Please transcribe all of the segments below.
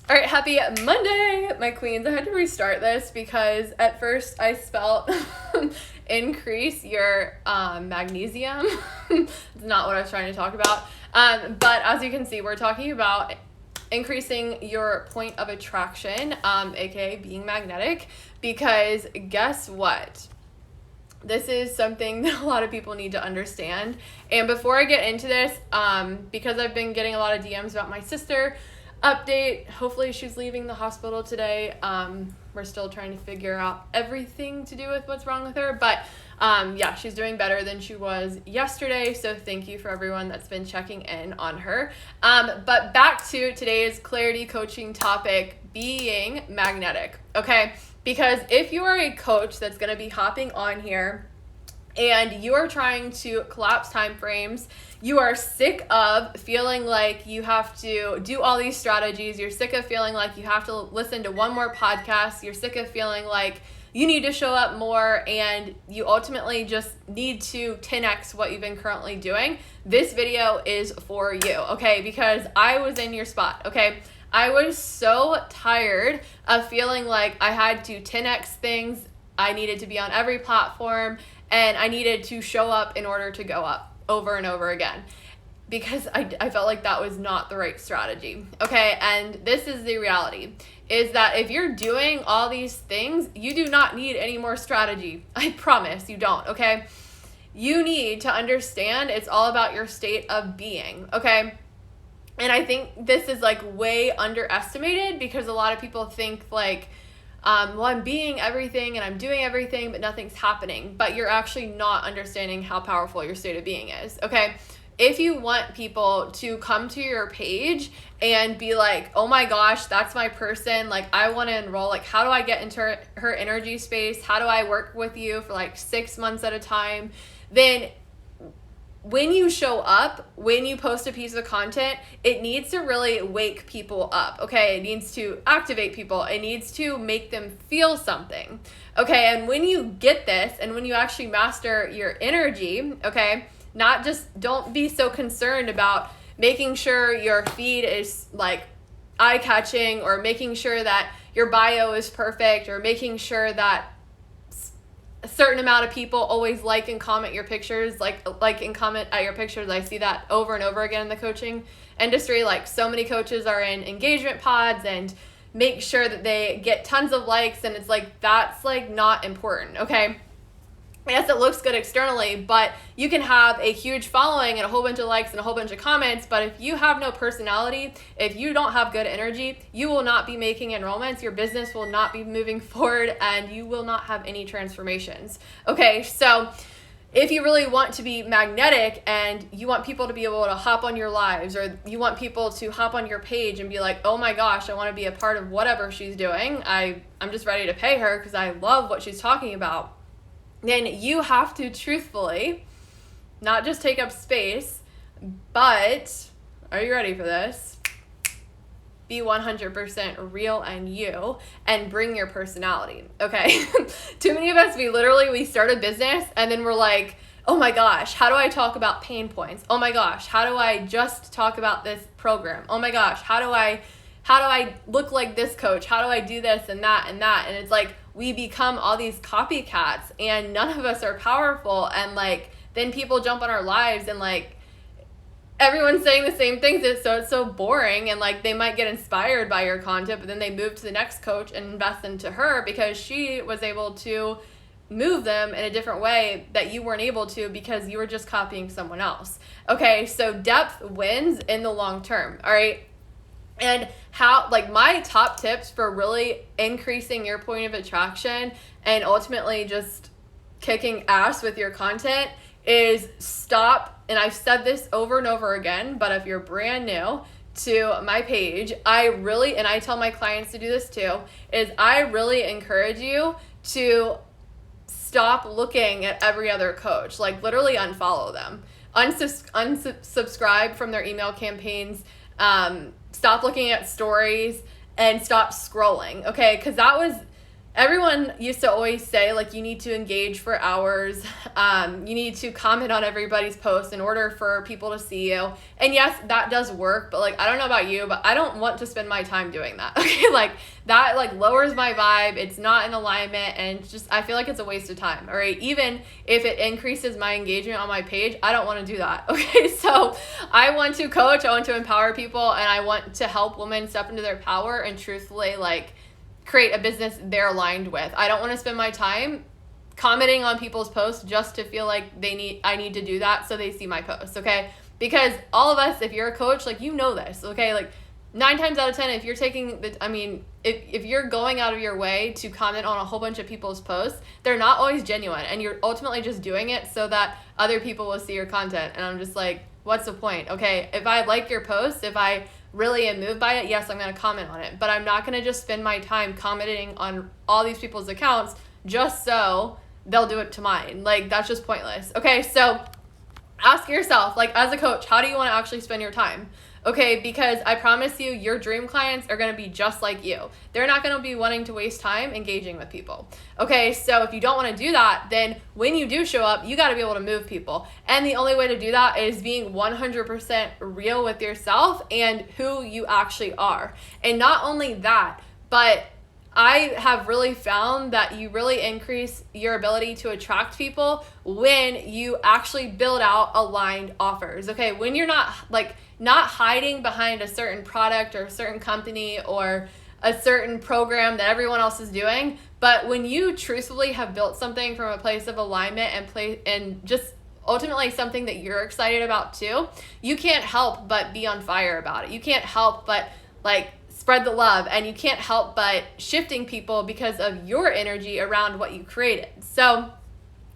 All right, happy Monday, my queens. I had to restart this because at first I spelled increase your magnesium. It's not what I was trying to talk about. But as you can see, we're talking about increasing your point of attraction, aka being magnetic, because guess what? This is something that a lot of people need to understand. And before I get into this, because I've been getting a lot of DMs about my sister, update, hopefully she's leaving the hospital today. We're still trying to figure out everything to do with what's wrong with her, but yeah, she's doing better than she was yesterday, so thank you for everyone that's been checking in on her. But back to today's clarity coaching topic, being magnetic, okay? Because if you are a coach that's going to be hopping on here and you are trying to collapse time frames, you are sick of feeling like you have to do all these strategies, you're sick of feeling like you have to listen to one more podcast, you're sick of feeling like you need to show up more and you ultimately just need to 10x what you've been currently doing, this video is for you, okay? Because I was in your spot, okay? I was so tired of feeling like I had to 10x things, I needed to be on every platform, and I needed to show up in order to go up over and over again because I felt like that was not the right strategy, okay? And this is the reality, is that if you're doing all these things, you do not need any more strategy. I promise you don't, okay? You need to understand it's all about your state of being, okay? And I think this is like way underestimated because a lot of people think like, well, I'm being everything and I'm doing everything, but nothing's happening. But you're actually not understanding how powerful your state of being is, okay? If you want people to come to your page and be like, oh my gosh, that's my person, like I want to enroll, like how do I get into her energy space? How do I work with you for like 6 months at a time? Then when you show up, when you post a piece of content, it needs to really wake people up, okay? It needs to activate people. It needs to make them feel something, okay? And when you get this and when you actually master your energy, okay, not just, don't be so concerned about making sure your feed is like eye-catching or making sure that your bio is perfect or making sure that a certain amount of people always like and comment your pictures, like and comment at your pictures. I see that over and over again in the coaching industry. Like so many coaches are in engagement pods and make sure that they get tons of likes, and it's like, that's like not important, okay? Yes, it looks good externally, but you can have a huge following and a whole bunch of likes and a whole bunch of comments, but if you have no personality, if you don't have good energy, you will not be making enrollments, your business will not be moving forward, and you will not have any transformations. Okay, so if you really want to be magnetic and you want people to be able to hop on your lives, or you want people to hop on your page and be like, oh my gosh, I want to be a part of whatever she's doing, I'm just ready to pay her because I love what she's talking about, then you have to truthfully not just take up space, but, are you ready for this? Be 100% real and you, and bring your personality, okay? Too many of us, we start a business and then we're like, oh my gosh, how do I talk about pain points? Oh my gosh, how do I just talk about this program? Oh my gosh, how do I look like this coach? How do I do this and that and that? And it's like, we become all these copycats and none of us are powerful, and like then people jump on our lives and like everyone's saying the same things, so it's so boring, and like they might get inspired by your content, but then they move to the next coach and invest into her because she was able to move them in a different way that you weren't able to because you were just copying someone else. Okay, so depth wins in the long term, all right? And how, like, my top tips for really increasing your point of attraction and ultimately just kicking ass with your content is stop, and I've said this over and over again, but if you're brand new to my page, and I tell my clients to do this too, is I really encourage you to stop looking at every other coach, like literally unfollow them, unsubscribe from their email campaigns, stop looking at stories, and stop scrolling, okay? Because that was everyone used to always say, like, you need to engage for hours. You need to comment on everybody's post in order for people to see you. And yes, that does work, but like, I don't know about you, but I don't want to spend my time doing that. Okay, like that like lowers my vibe. It's not in alignment, and just I feel like it's a waste of time. All right, even if it increases my engagement on my page, I don't want to do that. Okay, so I want to coach, I want to empower people, and I want to help women step into their power and truthfully like create a business they're aligned with. I don't want to spend my time commenting on people's posts just to feel like I need to do that so they see my posts, okay? Because all of us, if you're a coach, like, you know this, okay? Like 9 times out of 10, if you're taking if you're going out of your way to comment on a whole bunch of people's posts, they're not always genuine, and you're ultimately just doing it so that other people will see your content. And I'm just like, what's the point? Okay, if I like your post, if I really am moved by it, yes, I'm going to comment on it, but I'm not going to just spend my time commenting on all these people's accounts just so they'll do it to mine. Like, that's just pointless. Okay, so ask yourself, like, as a coach, how do you want to actually spend your time? Okay, because I promise you, your dream clients are going to be just like you. They're not going to be wanting to waste time engaging with people. Okay, so if you don't want to do that, then when you do show up, you got to be able to move people. And the only way to do that is being 100% real with yourself and who you actually are. And not only that, but I have really found that you really increase your ability to attract people when you actually build out aligned offers. Okay, when you're not hiding behind a certain product or a certain company or a certain program that everyone else is doing, but when you truthfully have built something from a place of alignment and just ultimately something that you're excited about too, you can't help but be on fire about it. You can't help but like spread the love, and you can't help but shifting people because of your energy around what you created. So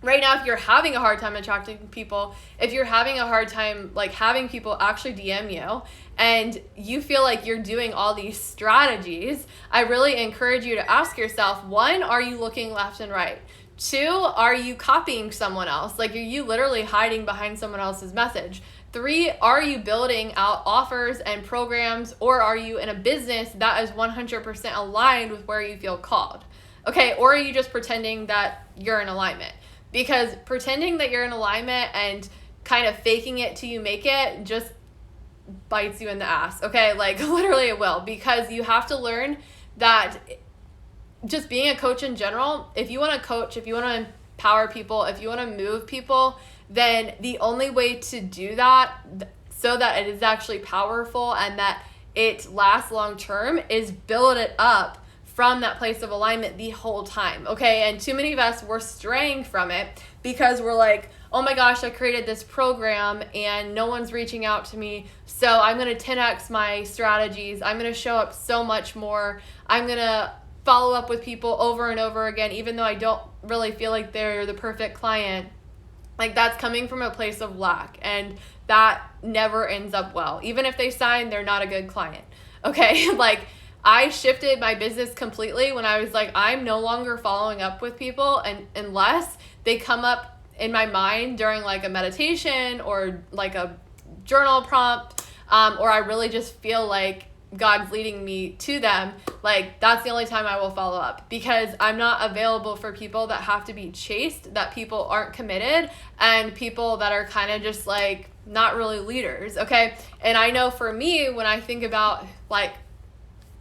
right now, if you're having a hard time attracting people, if you're having a hard time like having people actually DM you, and you feel like you're doing all these strategies, I really encourage you to ask yourself, 1, are you looking left and right? 2, are you copying someone else? Like, are you literally hiding behind someone else's message? 3, are you building out offers and programs, or are you in a business that is 100% aligned with where you feel called? Okay, or are you just pretending that you're in alignment? Because pretending that you're in alignment and kind of faking it till you make it just bites you in the ass, okay? Like, literally it will, because you have to learn that just being a coach in general, if you want to coach, if you want to empower people, if you want to move people, then the only way to do that so that it is actually powerful and that it lasts long term is build it up from that place of alignment the whole time, okay? And too many of us, we're straying from it because we're like, oh my gosh, I created this program and no one's reaching out to me, so I'm going to 10x my strategies. I'm going to show up so much more. I'm going to follow up with people over and over again, even though I don't really feel like they're the perfect client. Like, that's coming from a place of lack, and that never ends up well. Even if they sign, they're not a good client, okay? Like, I shifted my business completely when I was like, I'm no longer following up with people unless they come up in my mind during like a meditation or like a journal prompt, or I really just feel like God's leading me to them. Like, that's the only time I will follow up, because I'm not available for people that have to be chased, that people aren't committed, and people that are kind of just like not really leaders, okay? And I know for me, when I think about like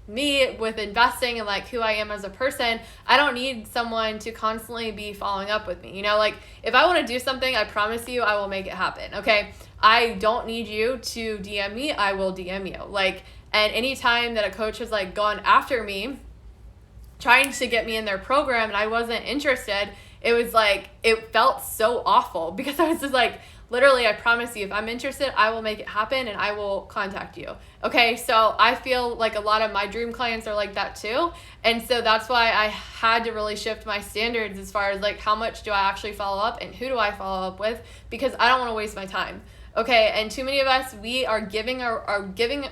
me with investing and like who I am as a person, I don't need someone to constantly be following up with me. You know, like, if I want to do something, I promise you I will make it happen, okay? I don't need you to DM me. I will DM you. Like, and anytime that a coach has like gone after me trying to get me in their program and I wasn't interested, it was like, it felt so awful, because I was just like, literally, I promise you, if I'm interested, I will make it happen and I will contact you. Okay, so I feel like a lot of my dream clients are like that too. And so that's why I had to really shift my standards as far as like, how much do I actually follow up and who do I follow up with, because I don't want to waste my time. Okay, and too many of us, we are giving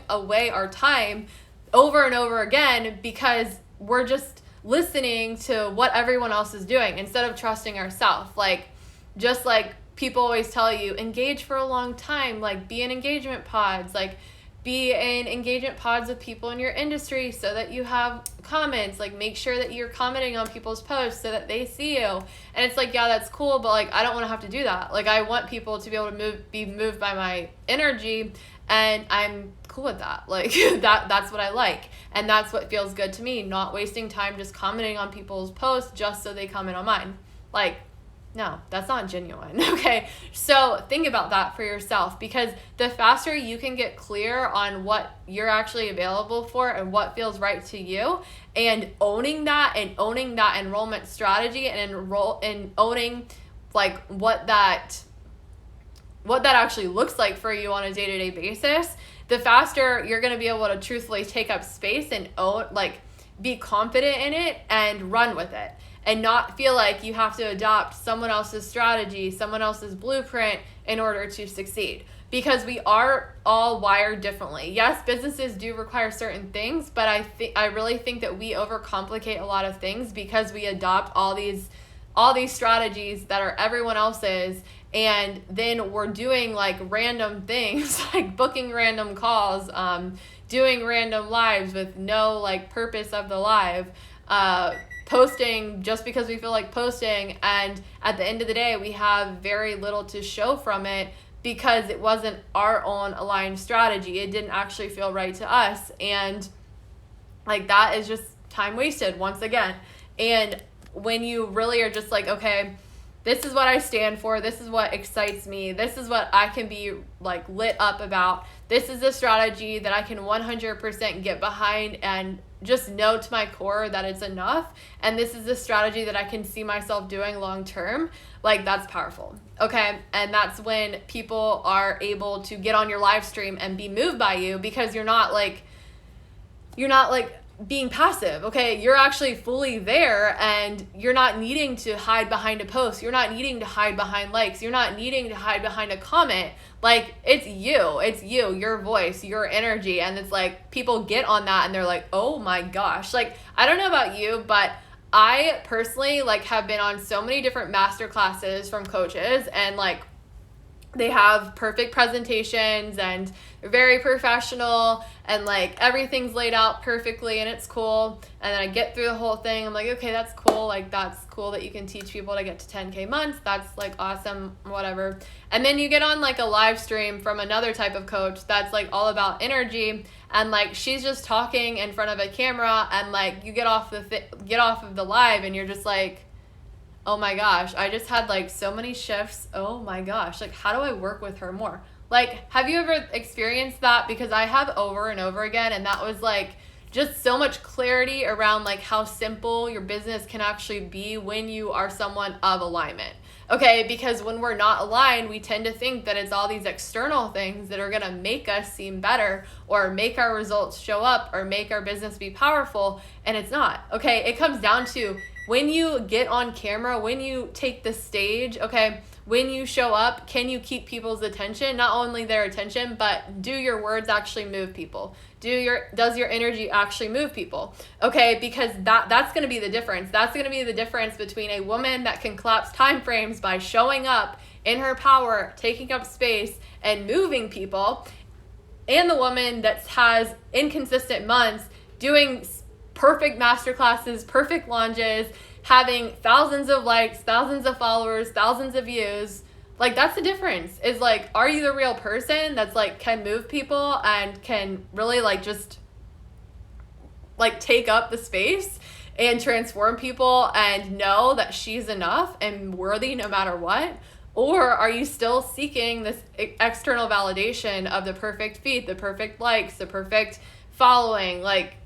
away our time over and over again because we're just listening to what everyone else is doing instead of trusting ourselves. Like, just like people always tell you, engage for a long time, like be in engagement pods, like be in engagement pods with people in your industry so that you have comments. Like, make sure that you're commenting on people's posts so that they see you. And it's like, yeah, that's cool, but like, I don't want to have to do that. Like, I want people to be able to be moved by my energy, and I'm cool with that. Like, that's what I like, and that's what feels good to me. Not wasting time just commenting on people's posts just so they comment on mine. Like, no, that's not genuine. Okay, so think about that for yourself, because the faster you can get clear on what you're actually available for and what feels right to you, and owning that enrollment strategy, and owning like what that actually looks like for you on a day-to-day basis, the faster you're going to be able to truthfully take up space and be confident in it and run with it, and not feel like you have to adopt someone else's strategy, someone else's blueprint in order to succeed. Because we are all wired differently. Yes, businesses do require certain things, but I really think that we overcomplicate a lot of things because we adopt all these strategies that are everyone else's, and then we're doing like random things, like booking random calls, doing random lives with no like purpose of the live, posting just because we feel like posting, and at the end of the day we have very little to show from it because it wasn't our own aligned strategy. It didn't actually feel right to us, and like that is just time wasted once again. And when you really are just like, okay, this is what I stand for, this is what excites me, this is what I can be like lit up about, this is the strategy that I can 100% get behind and just know to my core that it's enough, and this is the strategy that I can see myself doing long term, like that's powerful. Okay, and that's when people are able to get on your live stream and be moved by you, because you're not like being passive. Okay, you're actually fully there, and you're not needing to hide behind a post, you're not needing to hide behind likes, you're not needing to hide behind a comment. Like, it's you, your voice, your energy, and it's like people get on that and they're like, oh my gosh. Like, I don't know about you, but I personally like have been on so many different master classes from coaches, and like they have perfect presentations and they're very professional, and like everything's laid out perfectly and it's cool. And then I get through the whole thing, I'm like, okay, that's cool. Like, that's cool that you can teach people to get to 10K months. That's like awesome, whatever. And then you get on like a live stream from another type of coach that's like all about energy, and like she's just talking in front of a camera, and like you get off of the live and you're just like, oh my gosh, I just had like so many shifts. Oh my gosh, like how do I work with her more? Like, have you ever experienced that? Because I have over and over again, and that was like just so much clarity around like how simple your business can actually be when you are someone of alignment. Okay, because when we're not aligned, we tend to think that it's all these external things that are gonna make us seem better, or make our results show up, or make our business be powerful, and it's not. Okay, it comes down to when you get on camera, when you take the stage, okay, when you show up, can you keep people's attention? Not only their attention, but do your words actually move people? Does your energy actually move people? Okay, because that's going to be the difference. That's going to be the difference between a woman that can collapse time frames by showing up in her power, taking up space, and moving people, and the woman that has inconsistent months doing perfect masterclasses, perfect launches, having thousands of likes, thousands of followers, thousands of views. Like, that's the difference. Is like, are you the real person that's like can move people and can really like just like take up the space and transform people and know that she's enough and worthy no matter what? Or are you still seeking this external validation of the perfect feed, the perfect likes, the perfect following? Like,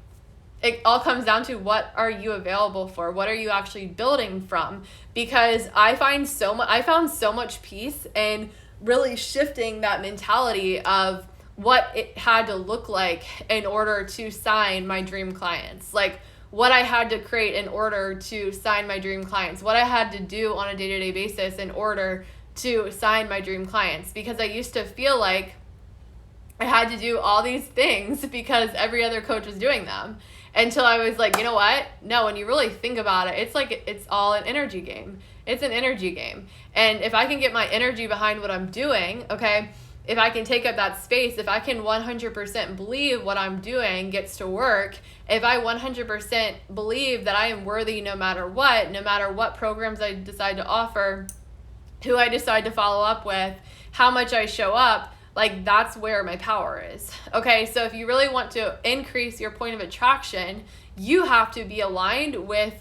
it all comes down to, what are you available for? What are you actually building from? Because I found so much peace in really shifting that mentality of what it had to look like in order to sign my dream clients. Like, what I had to create in order to sign my dream clients, what I had to do on a day-to-day basis in order to sign my dream clients. Because I used to feel like I had to do all these things because every other coach was doing them. Until I was like, you know what? No, when you really think about it, it's like it's all an energy game. It's an energy game. And if I can get my energy behind what I'm doing, okay, if I can take up that space, if I can 100% believe what I'm doing gets to work, if I 100% believe that I am worthy no matter what programs I decide to offer, who I decide to follow up with, how much I show up, like that's where my power is. Okay, so if you really want to increase your point of attraction, you have to be aligned with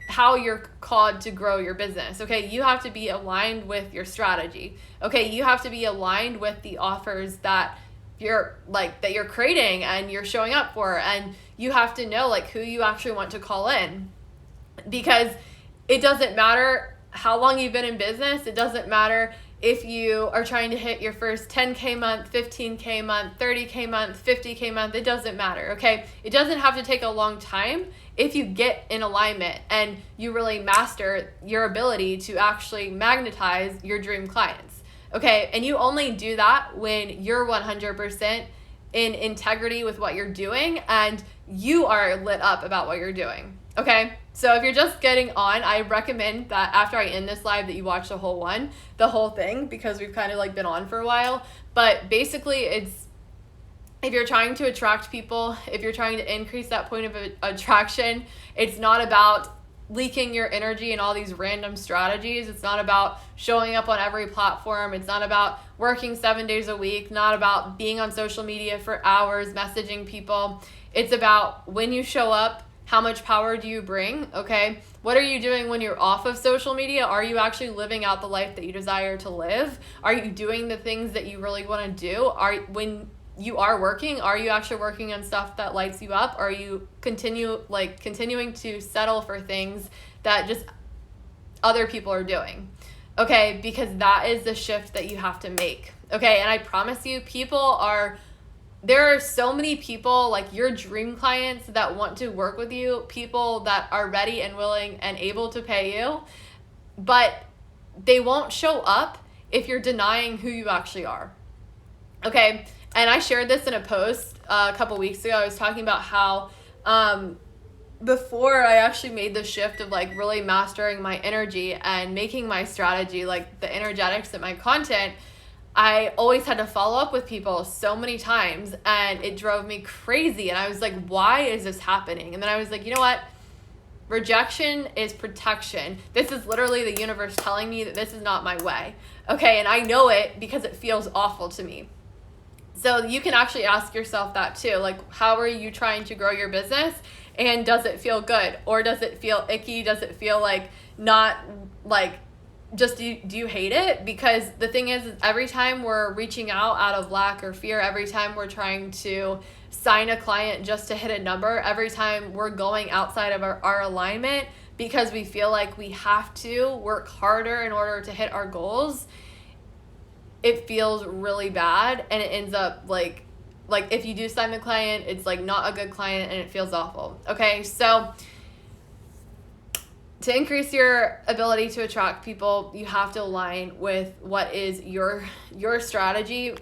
how you're called to grow your business. Okay, you have to be aligned with your strategy. Okay, you have to be aligned with the offers that you're creating and you're showing up for, and you have to know like who you actually want to call in, because it doesn't matter how long you've been in business. It doesn't matter if you are trying to hit your first 10K month, 15K month, 30K month, 50K month. It doesn't matter. Okay, it doesn't have to take a long time if you get in alignment and you really master your ability to actually magnetize your dream clients. Okay, and you only do that when you're 100% in integrity with what you're doing and you are lit up about what you're doing. Okay, so if you're just getting on, I recommend that after I end this live that you watch the whole thing, because we've kind of like been on for a while. But basically it's, if you're trying to attract people, if you're trying to increase that point of attraction, it's not about leaking your energy in all these random strategies. It's not about showing up on every platform. It's not about working 7 days a week, not about being on social media for hours, messaging people. It's about when you show up, how much power do you bring? Okay, what are you doing when you're off of social media? Are you actually living out the life that you desire to live? Are you doing the things that you really want to do? When you are working, are you actually working on stuff that lights you up? Are you continuing to settle for things that just other people are doing? Okay, because that is the shift that you have to make. Okay, and I promise you, there are so many people, like your dream clients, that want to work with you, people that are ready and willing and able to pay you, but they won't show up if you're denying who you actually are. Okay, and I shared this in a post a couple weeks ago. I was talking about how before I actually made the shift of like really mastering my energy and making my strategy, like the energetics in my content, I always had to follow up with people so many times, and it drove me crazy. And I was like, why is this happening? And then I was like, you know what? Rejection is protection. This is literally the universe telling me that this is not my way. Okay, and I know it because it feels awful to me. So you can actually ask yourself that too. Like, how are you trying to grow your business? And does it feel good? Or does it feel icky? Does it feel like not like, just do you hate it? Because the thing is every time we're reaching out of lack or fear, every time we're trying to sign a client just to hit a number, every time we're going outside of our alignment because we feel like we have to work harder in order to hit our goals, it feels really bad, and it ends up like if you do sign the client, it's like not a good client and it feels awful. Okay, so to increase your ability to attract people, you have to align with what is your strategy,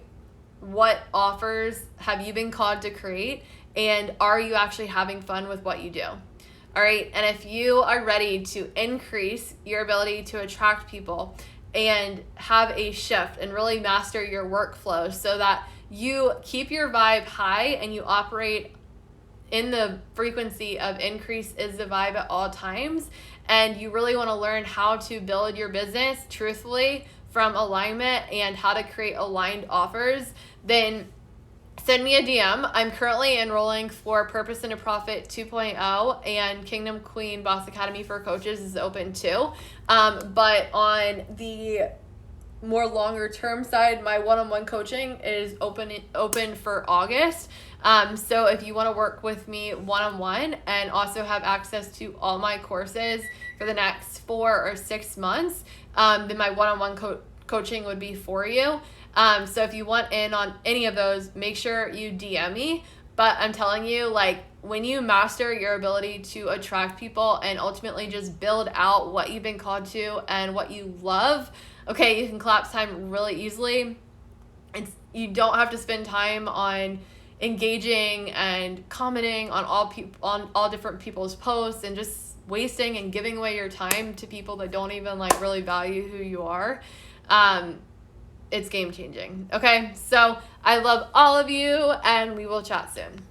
what offers have you been called to create, and are you actually having fun with what you do? All right, and if you are ready to increase your ability to attract people and have a shift and really master your workflow so that you keep your vibe high and you operate in the frequency of increase is the vibe at all times, and you really want to learn how to build your business truthfully from alignment and how to create aligned offers, then send me a DM. I'm currently enrolling for Purpose into Profit 2.0, and Kingdom Queen Boss Academy for Coaches is open too. But on the more longer term side, my one-on-one coaching is open for August. So if you want to work with me one-on-one and also have access to all my courses for the next 4 or 6 months, then my one-on-one coaching would be for you. So if you want in on any of those, make sure you DM me. But I'm telling you, like, when you master your ability to attract people and ultimately just build out what you've been called to and what you love, okay, you can collapse time really easily. You don't have to spend time on engaging and commenting on all different people's posts and just wasting and giving away your time to people that don't even like really value who you are. it's game changing. Okay, so I love all of you, and we will chat soon.